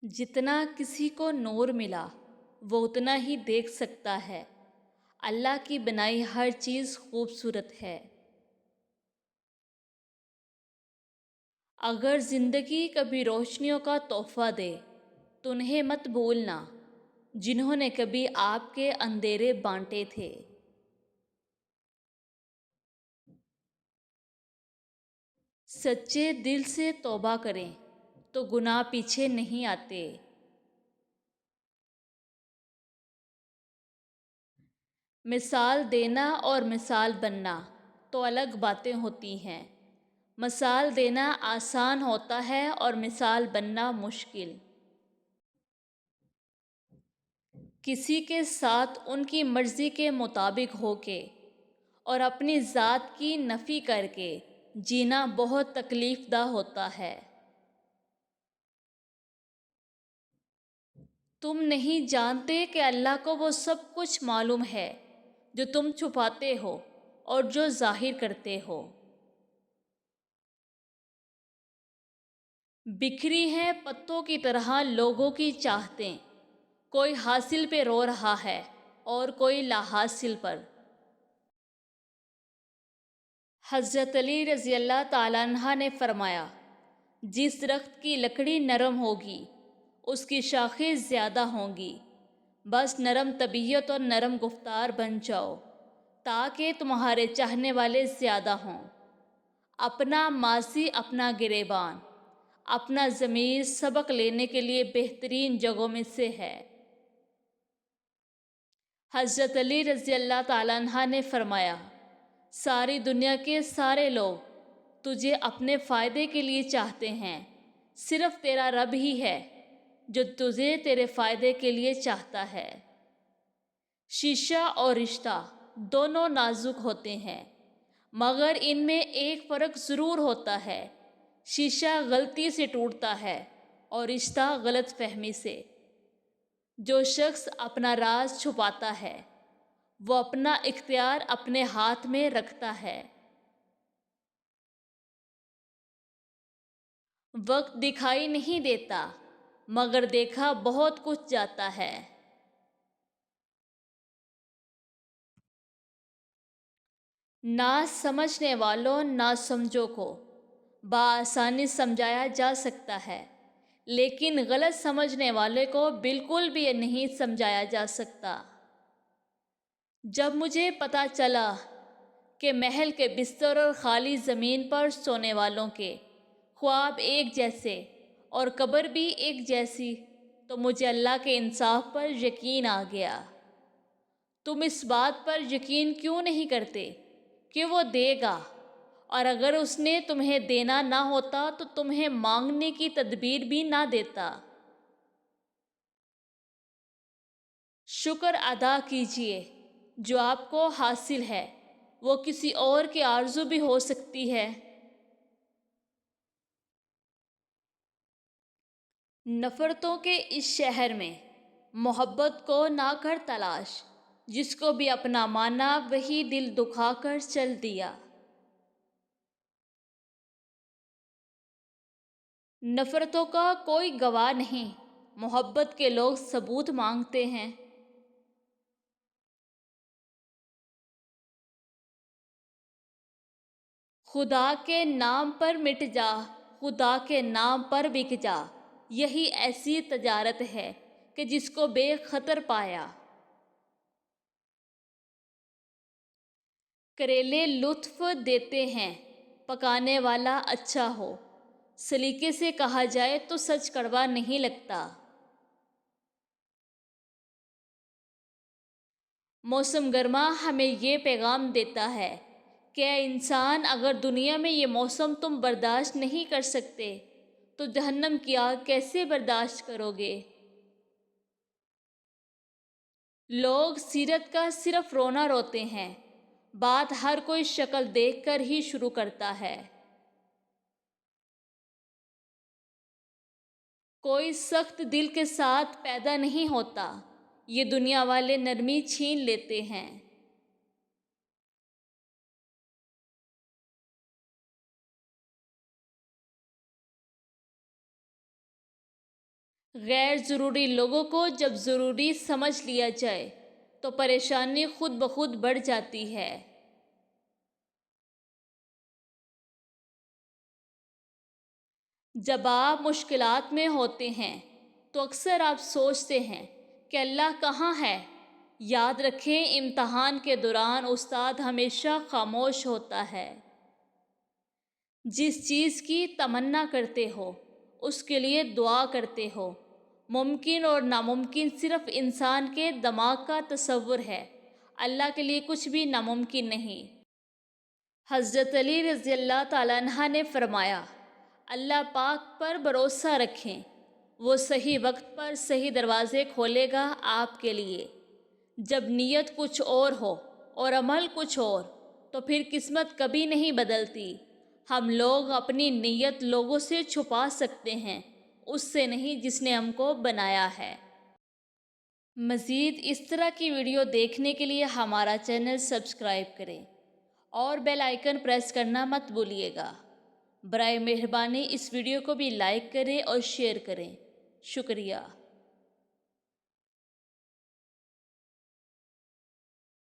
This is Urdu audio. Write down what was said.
جتنا کسی کو نور ملا وہ اتنا ہی دیکھ سکتا ہے۔ اللہ کی بنائی ہر چیز خوبصورت ہے۔ اگر زندگی کبھی روشنیوں کا تحفہ دے تو انہیں مت بھولنا جنہوں نے کبھی آپ کے اندھیرے بانٹے تھے۔ سچے دل سے توبہ کریں تو گناہ پیچھے نہیں آتے۔ مثال دینا اور مثال بننا تو الگ باتیں ہوتی ہیں۔ مثال دینا آسان ہوتا ہے اور مثال بننا مشکل۔ کسی کے ساتھ ان کی مرضی کے مطابق ہو کے اور اپنی ذات کی نفی کر کے جینا بہت تکلیف دہ ہوتا ہے۔ تم نہیں جانتے کہ اللہ کو وہ سب کچھ معلوم ہے جو تم چھپاتے ہو اور جو ظاہر کرتے ہو۔ بکھری ہیں پتوں کی طرح لوگوں کی چاہتیں، کوئی حاصل پہ رو رہا ہے اور کوئی لا حاصل پر۔ حضرت علی رضی اللہ تعالیٰ عنہ نے فرمایا، جس درخت کی لکڑی نرم ہوگی اس کی شاخیں زیادہ ہوں گی۔ بس نرم طبیعت اور نرم گفتار بن جاؤ تاکہ تمہارے چاہنے والے زیادہ ہوں۔ اپنا ماضی اپنا گریبان، اپنا ضمیر سبق لینے کے لیے بہترین جگہوں میں سے ہے۔ حضرت علی رضی اللہ تعالیٰ عنہ نے فرمایا، ساری دنیا کے سارے لوگ تجھے اپنے فائدے کے لیے چاہتے ہیں، صرف تیرا رب ہی ہے جو تجھے تیرے فائدے کے لیے چاہتا ہے۔ شیشہ اور رشتہ دونوں نازک ہوتے ہیں مگر ان میں ایک فرق ضرور ہوتا ہے۔ شیشہ غلطی سے ٹوٹتا ہے اور رشتہ غلط فہمی سے۔ جو شخص اپنا راز چھپاتا ہے وہ اپنا اختیار اپنے ہاتھ میں رکھتا ہے۔ وقت دکھائی نہیں دیتا مگر دیکھا بہت کچھ جاتا ہے۔ نہ سمجھنے والوں نہ سمجھو کو بآسانی سمجھایا جا سکتا ہے، لیکن غلط سمجھنے والے کو بالکل بھی نہیں سمجھایا جا سکتا۔ جب مجھے پتہ چلا کہ محل کے بستر اور خالی زمین پر سونے والوں کے خواب ایک جیسے اور قبر بھی ایک جیسی تو مجھے اللہ کے انصاف پر یقین آ گیا۔ تم اس بات پر یقین کیوں نہیں کرتے کہ وہ دے گا، اور اگر اس نے تمہیں دینا نہ ہوتا تو تمہیں مانگنے کی تدبیر بھی نہ دیتا۔ شکر ادا کیجیے جو آپ کو حاصل ہے، وہ کسی اور کی آرزو بھی ہو سکتی ہے۔ نفرتوں کے اس شہر میں محبت کو نہ کر تلاش، جس کو بھی اپنا مانا وہی دل دکھا کر چل دیا۔ نفرتوں کا کوئی گواہ نہیں، محبت کے لوگ ثبوت مانگتے ہیں۔ خدا کے نام پر مٹ جا، خدا کے نام پر بک جا، یہی ایسی تجارت ہے کہ جس کو بے خطر پایا۔ کریلے لطف دیتے ہیں پکانے والا اچھا ہو، سلیقے سے کہا جائے تو سچ کڑوا نہیں لگتا۔ موسم گرما ہمیں یہ پیغام دیتا ہے کہ اے انسان، اگر دنیا میں یہ موسم تم برداشت نہیں کر سکتے تو جہنم کی آگ کیسے برداشت کرو گے؟ لوگ سیرت کا صرف رونا روتے ہیں، بات ہر کوئی شکل دیکھ کر ہی شروع کرتا ہے۔ کوئی سخت دل کے ساتھ پیدا نہیں ہوتا، یہ دنیا والے نرمی چھین لیتے ہیں۔ غیر ضروری لوگوں کو جب ضروری سمجھ لیا جائے تو پریشانی خود بخود بڑھ جاتی ہے۔ جب آپ مشکلات میں ہوتے ہیں تو اکثر آپ سوچتے ہیں کہ اللہ کہاں ہے؟ یاد رکھیں، امتحان کے دوران استاد ہمیشہ خاموش ہوتا ہے۔ جس چیز کی تمنا کرتے ہو اس کے لیے دعا کرتے ہو۔ ممکن اور ناممکن صرف انسان کے دماغ کا تصور ہے، اللہ کے لیے کچھ بھی ناممکن نہیں۔ حضرت علی رضی اللہ تعالیٰ عنہ نے فرمایا، اللہ پاک پر بھروسہ رکھیں، وہ صحیح وقت پر صحیح دروازے کھولے گا آپ کے لیے۔ جب نیت کچھ اور ہو اور عمل کچھ اور تو پھر قسمت کبھی نہیں بدلتی۔ ہم لوگ اپنی نیت لوگوں سے چھپا سکتے ہیں، اس سے نہیں جس نے ہم کو بنایا ہے۔ مزید اس طرح کی ویڈیو دیکھنے کے لیے ہمارا چینل سبسکرائب کریں اور بیل آئیکن پریس کرنا مت بھولیے گا۔ برائے مہربانی اس ویڈیو کو بھی لائک کریں اور شیئر کریں۔ شکریہ۔